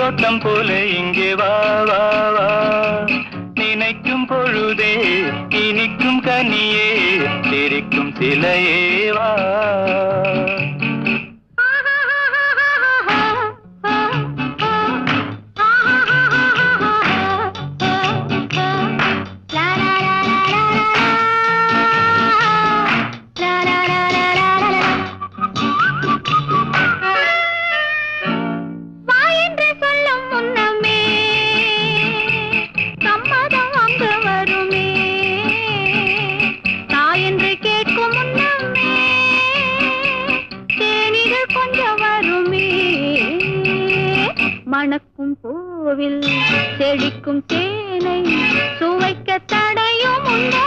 தோட்டம் போல இங்கே வா வா வா நினைக்கும் பொழுதே இனிக்கும் கனியே சிரிக்கும் சிலையே வா மணக்கும் பூவில் செழிக்கும் தேனை சுவைக்க தடையும் உண்டோ